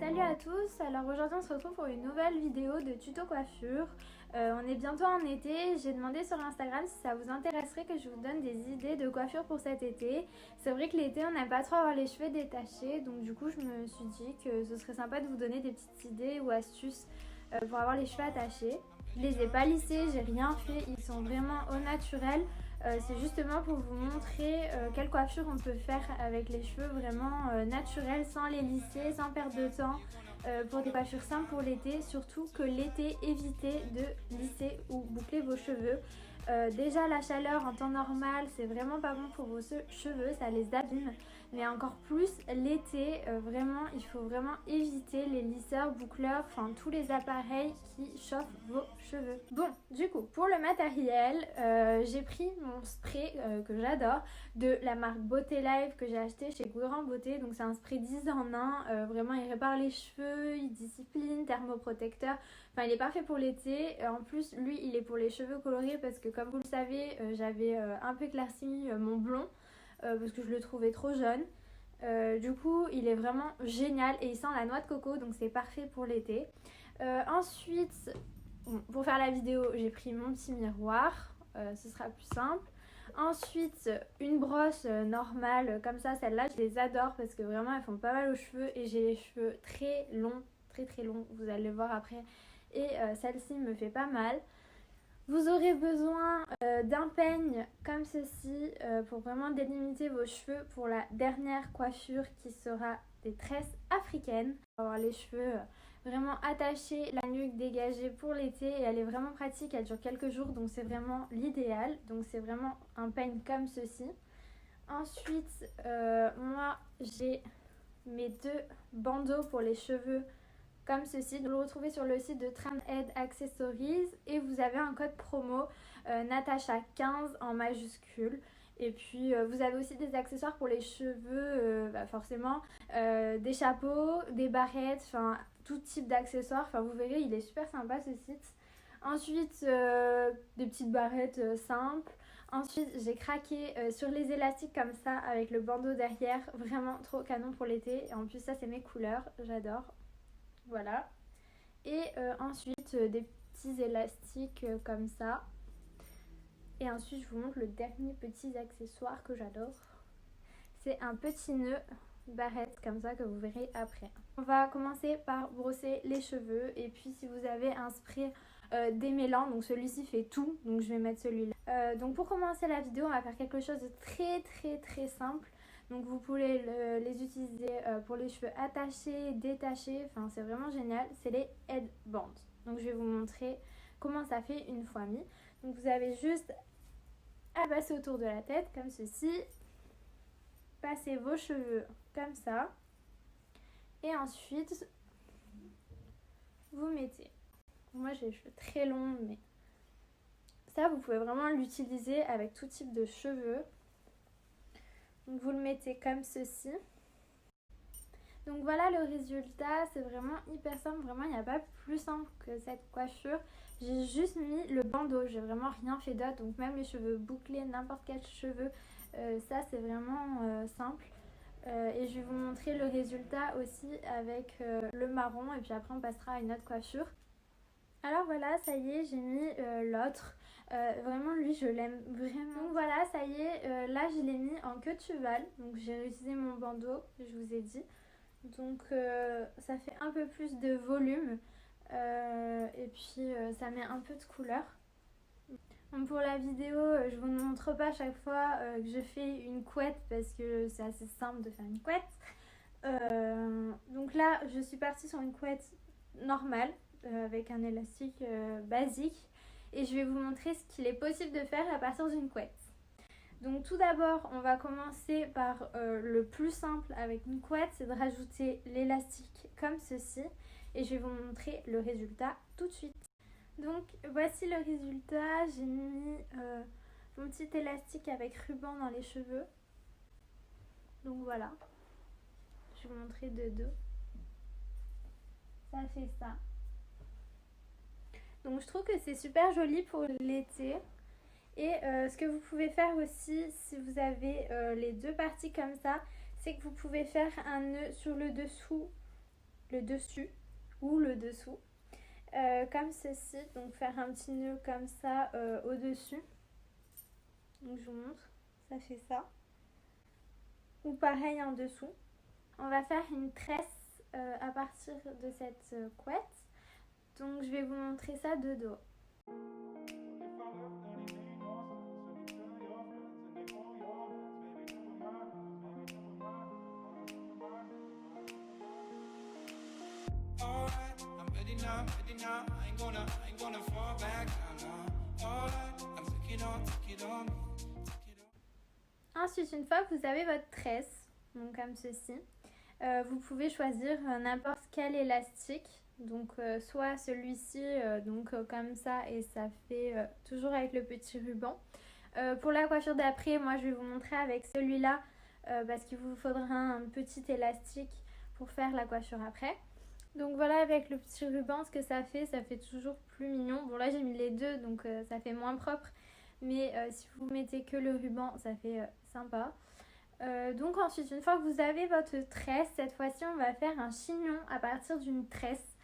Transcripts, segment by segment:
Salut à tous, alors aujourd'hui on se retrouve pour une nouvelle vidéo de tuto coiffure. On est bientôt en été, j'ai demandé sur Instagram si ça vous intéresserait que je vous donne des idées de coiffure pour cet été. C'est vrai que l'été on n'aime pas trop avoir les cheveux détachés, donc du coup je me suis dit que ce serait sympa de vous donner des petites idées ou astuces pour avoir les cheveux attachés. Je les ai pas lissés, j'ai rien fait, ils sont vraiment au naturel. C'est justement pour vous montrer quelle coiffure on peut faire avec les cheveux vraiment naturels, sans les lisser, sans perdre de temps, pour des coiffures simples pour l'été. Surtout que l'été, évitez de lisser ou boucler vos cheveux. Déjà la chaleur en temps normal, c'est vraiment pas bon pour vos cheveux, ça les abîme. Mais encore plus l'été, vraiment, il faut vraiment éviter les lisseurs, boucleurs, enfin tous les appareils qui chauffent vos cheveux. Bon, du coup, pour le matériel, j'ai pris mon spray que j'adore de la marque Beauté Live que j'ai acheté chez Grand Beauté. Donc c'est un spray 10 en 1, vraiment il répare les cheveux, il discipline, thermoprotecteur. Enfin il est parfait pour l'été. En plus lui il est pour les cheveux colorés parce que comme vous le savez, j'avais un peu éclairci mon blond. Parce que je le trouvais trop jaune. Du coup, il est vraiment génial et il sent la noix de coco, donc c'est parfait pour l'été. Ensuite, bon, pour faire la vidéo, j'ai pris mon petit miroir, ce sera plus simple. Ensuite, une brosse normale, comme ça, celle-là, je les adore parce que vraiment, elles font pas mal aux cheveux et j'ai les cheveux très longs, très longs, vous allez le voir après. Et celle-ci me fait pas mal. Vous aurez besoin d'un peigne comme ceci pour vraiment délimiter vos cheveux pour la dernière coiffure qui sera des tresses africaines. On va avoir les cheveux vraiment attachés, la nuque dégagée pour l'été et elle est vraiment pratique, elle dure quelques jours donc c'est vraiment l'idéal. Donc c'est vraiment un peigne comme ceci. Ensuite, moi j'ai mes deux bandeaux pour les cheveux comme ceci. Vous le retrouvez sur le site de Trendhead Accessories et vous avez un code promo Natacha15 en majuscule. Et puis vous avez aussi des accessoires pour les cheveux, forcément, des chapeaux, des barrettes, enfin tout type d'accessoires. Enfin vous verrez, il est super sympa ce site. Ensuite, des petites barrettes simples. Ensuite, j'ai craqué sur les élastiques comme ça avec le bandeau derrière. Vraiment trop canon pour l'été. Et en plus, ça, c'est mes couleurs. J'adore. Voilà. Et ensuite, des petits élastiques comme ça. Et ensuite, je vous montre le dernier petit accessoire que j'adore. C'est un petit nœud barrette comme ça que vous verrez après. On va commencer par brosser les cheveux. Et puis, si vous avez un spray démêlant, donc celui-ci fait tout. Donc, je vais mettre celui-là. Donc, pour commencer la vidéo, on va faire quelque chose de très simple. Donc vous pouvez les utiliser pour les cheveux attachés, détachés, enfin c'est vraiment génial, c'est les headbands. Donc je vais vous montrer comment ça fait une fois mis. Donc vous avez juste à passer autour de la tête comme ceci, passez vos cheveux comme ça et ensuite vous mettez. Moi j'ai les cheveux très longs mais ça vous pouvez vraiment l'utiliser avec tout type de cheveux. Donc vous le mettez comme ceci. Donc voilà le résultat, c'est vraiment hyper simple, vraiment il n'y a pas plus simple que cette coiffure. J'ai juste mis le bandeau, j'ai vraiment rien fait d'autre, donc même les cheveux bouclés, n'importe quel cheveu, ça c'est vraiment simple. Et je vais vous montrer le résultat aussi avec le marron et puis après on passera à une autre coiffure. Alors voilà, ça y est, j'ai mis l'autre. Vraiment lui je l'aime vraiment. Donc voilà, ça y est, là je l'ai mis en queue de cheval. Donc j'ai réutilisé mon bandeau, je vous ai dit. Donc ça fait un peu plus de volume. Et puis ça met un peu de couleur. Donc pour la vidéo, je vous montre pas à chaque fois que je fais une couette parce que c'est assez simple de faire une couette. Donc là, je suis partie sur une couette normale avec un élastique basique et je vais vous montrer ce qu'il est possible de faire à partir d'une couette. Donc tout d'abord, on va commencer par le plus simple avec une couette, c'est de rajouter l'élastique comme ceci et je vais vous montrer le résultat tout de suite. Donc voici le résultat, j'ai mis mon petit élastique avec ruban dans les cheveux. Donc voilà, je vais vous montrer de dos. Ça fait ça. Donc je trouve que c'est super joli pour l'été. Et ce que vous pouvez faire aussi, si vous avez les deux parties comme ça, c'est que vous pouvez faire un nœud sur le dessous, le dessus ou le dessous, comme ceci. Donc faire un petit nœud comme ça au-dessus. Donc je vous montre, ça fait ça. Ou pareil en dessous. On va faire une tresse à partir de cette couette. Donc je vais vous montrer ça de dos. Ensuite, une fois que vous avez votre tresse, donc comme ceci, vous pouvez choisir n'importe quel élastique. Donc soit celui-ci, comme ça, et ça fait toujours avec le petit ruban. Pour la coiffure d'après, moi je vais vous montrer avec celui-là parce qu'il vous faudra un petit élastique pour faire la coiffure après. Donc voilà, avec le petit ruban, ce que ça fait toujours plus mignon. Bon là j'ai mis les deux, donc ça fait moins propre. Mais si vous mettez que le ruban, ça fait sympa. Donc ensuite, une fois que vous avez votre tresse, cette fois-ci on va faire un chignon à partir d'une tresse.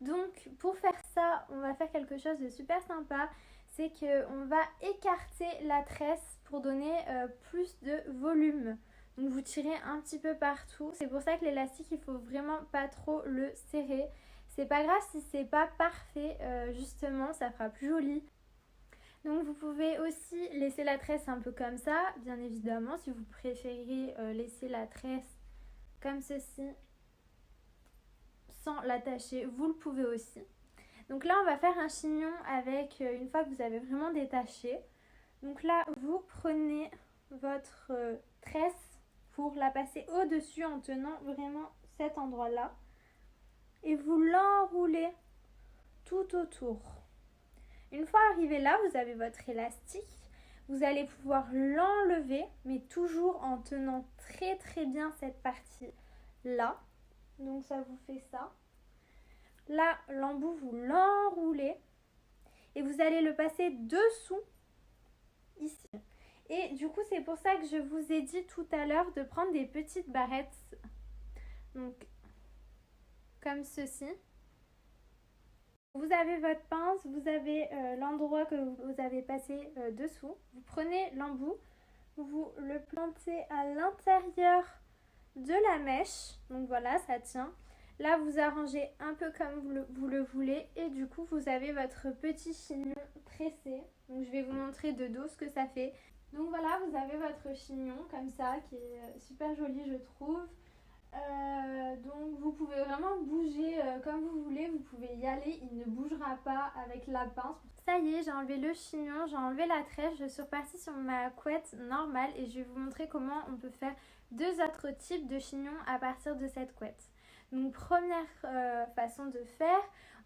Donc pour faire ça, on va faire quelque chose de super sympa. C'est qu'on va écarter la tresse pour donner plus de volume. Donc vous tirez un petit peu partout. C'est pour ça que l'élastique, il faut vraiment pas trop le serrer. C'est pas grave si c'est pas parfait, justement, ça fera plus joli. Donc vous pouvez aussi laisser la tresse un peu comme ça, bien évidemment. Si vous préférez laisser la tresse comme ceci, sans l'attacher, vous le pouvez aussi. Donc là, on va faire un chignon avec, une fois que vous avez vraiment détaché. Donc là, vous prenez votre tresse pour la passer au-dessus en tenant vraiment cet endroit-là. Et vous l'enroulez tout autour. Une fois arrivé là, vous avez votre élastique. Vous allez pouvoir l'enlever, mais toujours en tenant très bien cette partie-là. Donc ça vous fait ça. Là, l'embout, vous l'enroulez. Et vous allez le passer dessous, ici. Et du coup, c'est pour ça que je vous ai dit tout à l'heure de prendre des petites barrettes. Donc, comme ceci. Vous avez votre pince, vous avez l'endroit que vous avez passé dessous. Vous prenez l'embout, vous le plantez à l'intérieur de la mèche. Donc voilà, ça tient. Là, vous arrangez un peu comme vous le voulez. Et du coup, vous avez votre petit chignon tressé. Donc je vais vous montrer de dos ce que ça fait. Donc voilà, vous avez votre chignon comme ça, qui est super joli, je trouve. Donc vous pouvez vraiment bouger comme vous voulez, vous pouvez y aller, il ne bougera pas avec la pince. Ça y est, j'ai enlevé le chignon, j'ai enlevé la tresse, je suis repartie sur ma couette normale et je vais vous montrer comment on peut faire deux autres types de chignons à partir de cette couette. Donc première façon de faire,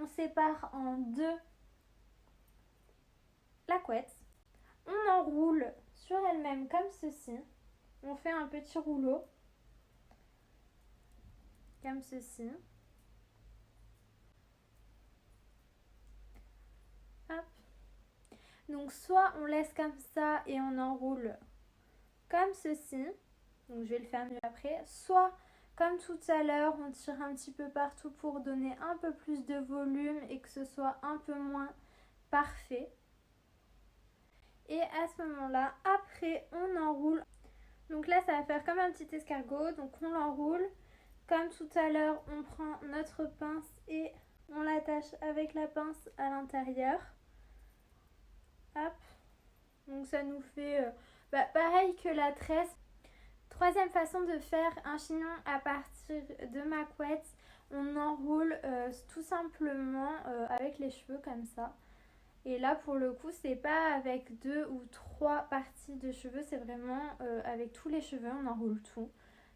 on sépare en deux la couette, on enroule sur elle-même comme ceci, on fait un petit rouleau. Comme ceci. Hop. Donc soit on laisse comme ça et on enroule comme ceci. Donc je vais le faire mieux après. Soit comme tout à l'heure, on tire un petit peu partout pour donner un peu plus de volume et que ce soit un peu moins parfait. Et à ce moment-là, après on enroule. Donc là ça va faire comme un petit escargot. Donc on l'enroule. Comme tout à l'heure, on prend notre pince et on l'attache avec la pince à l'intérieur. Hop. Donc ça nous fait pareil que la tresse. Troisième façon de faire un chignon à partir de ma couette. On enroule tout simplement avec les cheveux comme ça. Et là pour le coup, c'est pas avec deux ou trois parties de cheveux, c'est vraiment avec tous les cheveux, on enroule tout.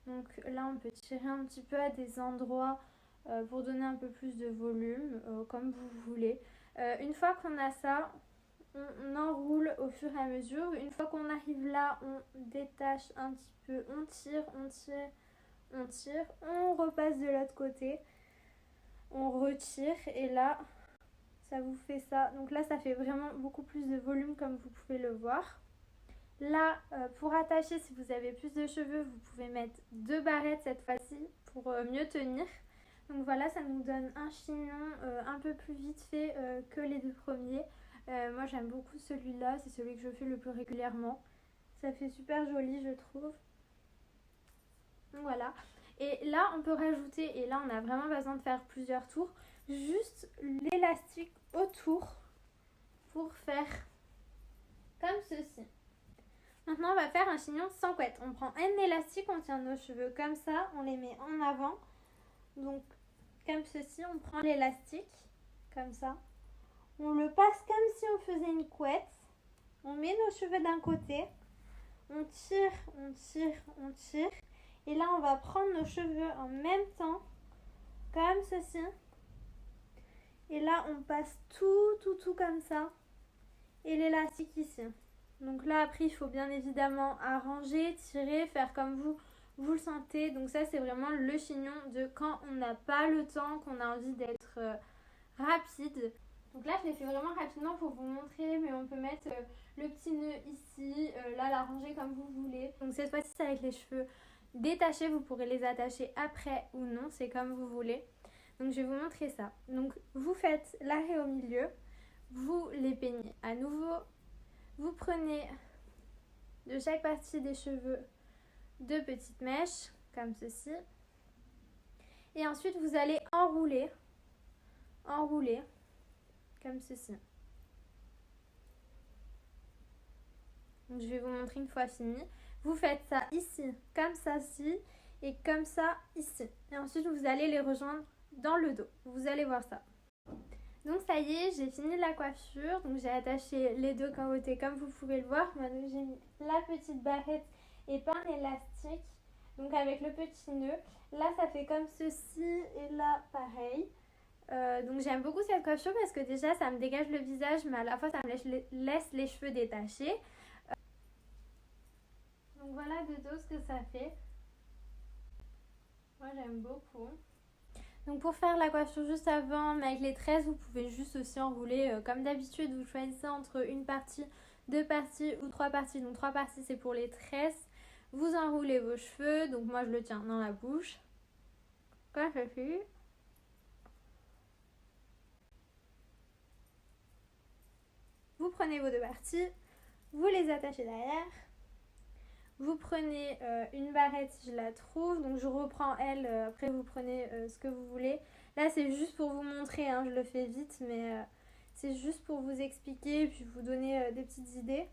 Donc là, on peut tirer un petit peu à des endroits pour donner un peu plus de volume, comme vous voulez. Une fois qu'on a ça, on enroule au fur et à mesure. Une fois qu'on arrive là, on détache un petit peu, on tire, on repasse de l'autre côté, on retire et là, ça vous fait ça. Donc là, ça fait vraiment beaucoup plus de volume comme vous pouvez le voir. Là, pour attacher, si vous avez plus de cheveux, vous pouvez mettre 2 barrettes cette fois-ci pour mieux tenir. Donc voilà, ça nous donne un chignon un peu plus vite fait que les 2 premiers. Moi j'aime beaucoup celui-là, c'est celui que je fais le plus régulièrement. Ça fait super joli, je trouve. Donc voilà. Et là on peut rajouter, et là on a vraiment besoin de faire plusieurs tours, juste l'élastique autour pour faire comme ceci. Maintenant on va faire un chignon sans couette. On prend un élastique, on tient nos cheveux comme ça, on les met en avant. Donc comme ceci, on prend l'élastique, comme ça. On le passe comme si on faisait une couette. On met nos cheveux d'un côté. On tire, on tire, on tire. Et là, on va prendre nos cheveux en même temps, comme ceci. Et là, on passe tout comme ça. Et l'élastique ici. Donc là, après, il faut bien évidemment arranger, tirer, faire comme vous le sentez. Donc ça, c'est vraiment le chignon de quand on n'a pas le temps, qu'on a envie d'être rapide. Donc là, je l'ai fait vraiment rapidement pour vous montrer, mais on peut mettre le petit nœud ici, là, l'arranger comme vous voulez. Donc cette fois-ci, c'est avec les cheveux détachés. Vous pourrez les attacher après ou non, c'est comme vous voulez. Donc je vais vous montrer ça. Donc vous faites l'arrêt au milieu, vous les peignez à nouveau. Vous prenez de chaque partie des cheveux 2 petites mèches, comme ceci. Et ensuite, vous allez enrouler, comme ceci. Donc, je vais vous montrer une fois fini. Vous faites ça ici, comme ça, ci, et comme ça, ici. Et ensuite, vous allez les rejoindre dans le dos. Vous allez voir ça. Donc ça y est, j'ai fini la coiffure. Donc j'ai attaché les 2 côtés comme vous pouvez le voir. Maintenant j'ai mis la petite barrette et pas un élastique. Donc avec le petit nœud. Là ça fait comme ceci et là pareil. Donc j'aime beaucoup cette coiffure parce que déjà ça me dégage le visage mais à la fois ça me laisse les cheveux détachés. Donc voilà de dos ce que ça fait. Moi j'aime beaucoup. Donc pour faire la coiffure juste avant, mais avec les tresses, vous pouvez juste aussi enrouler comme d'habitude. Vous choisissez entre une partie, 2 parties ou 3 parties. Donc 3 parties c'est pour les tresses. Vous enroulez vos cheveux. Donc moi je le tiens dans la bouche. Comme ça fait. Vous prenez vos 2 parties. Vous les attachez derrière. Vous prenez une barrette si je la trouve, donc je reprends elle, après vous prenez ce que vous voulez. Là c'est juste pour vous montrer, hein, je le fais vite, mais c'est juste pour vous expliquer et puis vous donner des petites idées.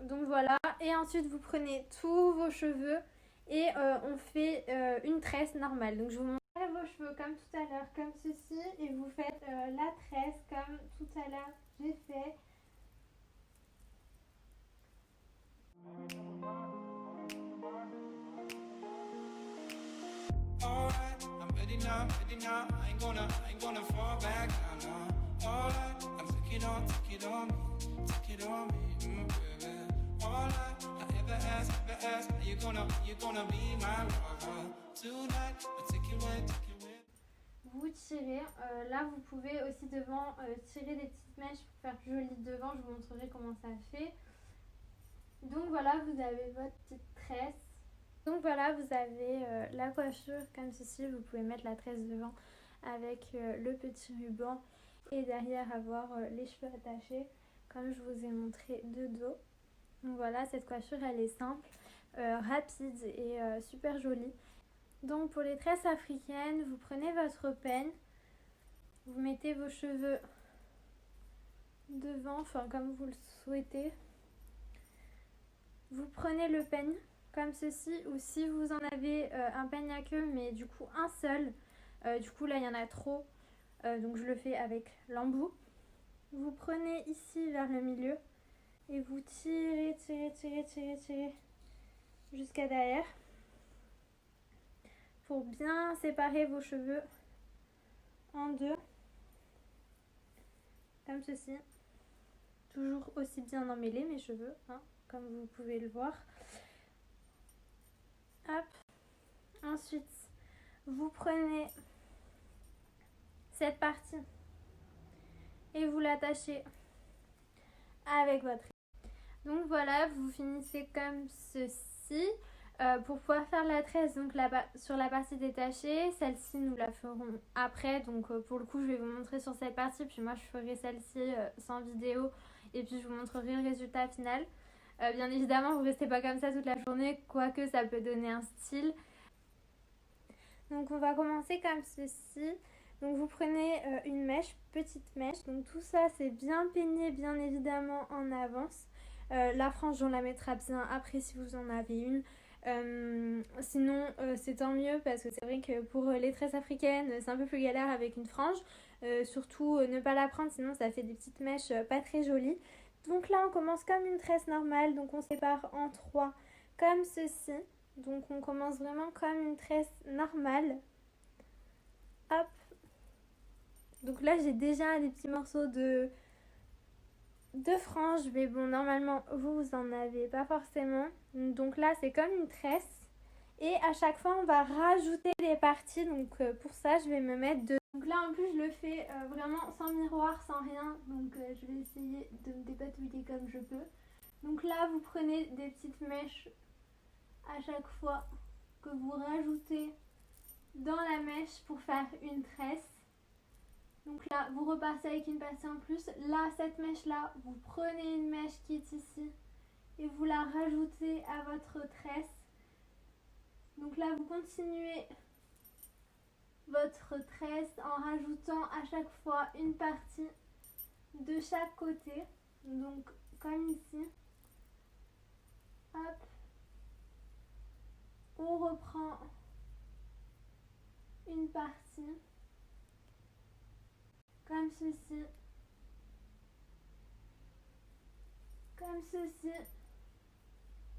Donc voilà, et ensuite vous prenez tous vos cheveux et on fait une tresse normale. Donc je vous montre vos cheveux comme tout à l'heure, comme ceci, et vous faites la tresse comme tout à l'heure j'ai fait. Alright, I'm ready now, I ain't gonna fall back now. Alright, I'm take it on me, baby. Alright, I ever ask, are you gonna be my lover tonight? I take it away. Vous tirez, là vous pouvez aussi devant tirer des petites mèches pour faire plus joli devant, je vous montrerai comment ça fait. Donc voilà, vous avez votre petite tresse. Donc voilà, vous avez la coiffure comme ceci, vous pouvez mettre la tresse devant avec le petit ruban et derrière avoir les cheveux attachés comme je vous ai montré de dos. Donc voilà, cette coiffure elle est simple, rapide et super jolie. Donc pour les tresses africaines, vous prenez votre peigne, vous mettez vos cheveux devant, enfin comme vous le souhaitez. Vous prenez le peigne comme ceci, ou si vous en avez un peigne à queue mais du coup un seul, du coup là il y en a trop, donc je le fais avec l'embout. Vous prenez ici vers le milieu et vous tirez jusqu'à derrière pour bien séparer vos cheveux en 2 comme ceci. Toujours aussi bien emmêlés mes cheveux, hein, comme vous pouvez le voir. Hop. Ensuite, vous prenez cette partie et vous l'attachez avec votre. Donc voilà, vous finissez comme ceci. Pour pouvoir faire la tresse donc sur la partie détachée, celle-ci nous la ferons après, donc pour le coup je vais vous montrer sur cette partie, puis moi je ferai celle-ci sans vidéo et puis je vous montrerai le résultat final. Bien évidemment vous restez pas comme ça toute la journée, quoique ça peut donner un style. Donc on va commencer comme ceci. Donc vous prenez une mèche, petite mèche, donc tout ça c'est bien peigné bien évidemment en avance. La frange on la mettra bien après si vous en avez une. Sinon c'est tant mieux parce que c'est vrai que pour les tresses africaines c'est un peu plus galère avec une frange, surtout ne pas la prendre sinon ça fait des petites mèches pas très jolies. Donc là on commence comme une tresse normale, donc on sépare en trois comme ceci, donc on commence vraiment comme une tresse normale. Hop, donc là j'ai déjà des petits morceaux de franges, mais bon normalement vous en avez pas forcément. Donc là c'est comme une tresse et à chaque fois on va rajouter des parties, donc pour ça je vais me mettre deux. Donc là en plus je le fais vraiment sans miroir, sans rien, donc je vais essayer de me dépatouiller comme je peux. Donc là vous prenez des petites mèches à chaque fois que vous rajoutez dans la mèche pour faire une tresse. Donc là, vous repartez avec une partie en plus. Là, cette mèche-là, vous prenez une mèche qui est ici et vous la rajoutez à votre tresse. Donc là, vous continuez votre tresse en rajoutant à chaque fois une partie de chaque côté. Donc, comme ici. Hop. On reprend une partie. Comme ceci, comme ceci,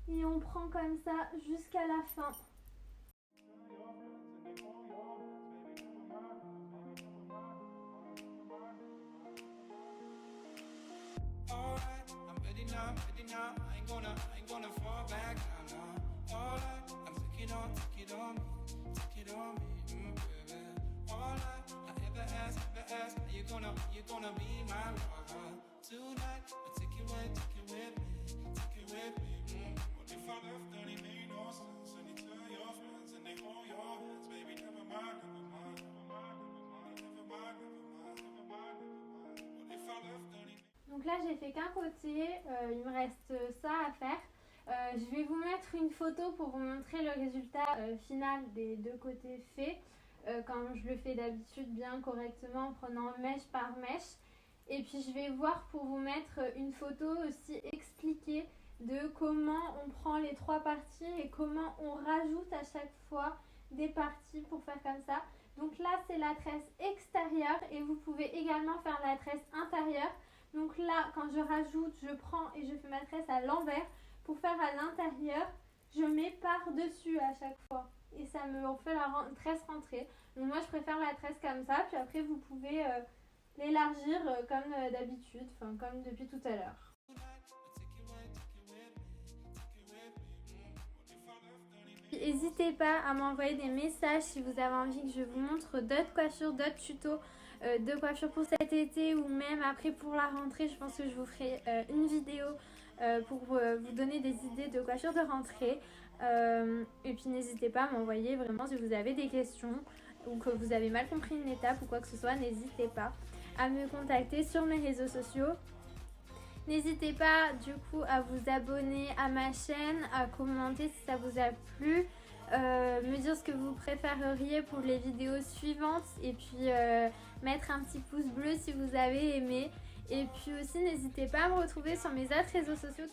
et on prend comme ça jusqu'à la fin. Alright, I'm ready now, I ain't gonna fall back now. Alright, I'm take it on me, baby. Alright, I ever ask, are you gonna be my lover tonight? I take it with me. What if I left and it made no sense? And you tell your friends and they hold your hands, baby, never mind. What if I left and it... Donc là j'ai fait qu'un côté, il me reste ça à faire. Je vais vous mettre une photo pour vous montrer le résultat final des deux côtés faits, comme je le fais d'habitude bien correctement en prenant mèche par mèche. Et puis je vais voir pour vous mettre une photo aussi expliquée de comment on prend les trois parties et comment on rajoute à chaque fois des parties pour faire comme ça. Donc là c'est la tresse extérieure et vous pouvez également faire la tresse intérieure. Donc là quand je rajoute, je prends et je fais ma tresse à l'envers. Pour faire à l'intérieur, je mets par dessus à chaque fois et ça me fait la tresse rentrée. Donc moi je préfère la tresse comme ça, puis après vous pouvez l'élargir comme d'habitude, enfin comme depuis tout à l'heure. N'hésitez pas à m'envoyer des messages si vous avez envie que je vous montre d'autres coiffures, d'autres tutos de coiffure pour cet été ou même après pour la rentrée. Je pense que je vous ferai une vidéo pour vous donner des idées de coiffure de rentrée. Et puis n'hésitez pas à m'envoyer vraiment si vous avez des questions ou que vous avez mal compris une étape ou quoi que ce soit. N'hésitez pas à me contacter sur mes réseaux sociaux. N'hésitez pas du coup à vous abonner à ma chaîne, à commenter si ça vous a plu, me dire ce que vous préféreriez pour les vidéos suivantes et puis mettre un petit pouce bleu si vous avez aimé. Et puis aussi n'hésitez pas à me retrouver sur mes autres réseaux sociaux.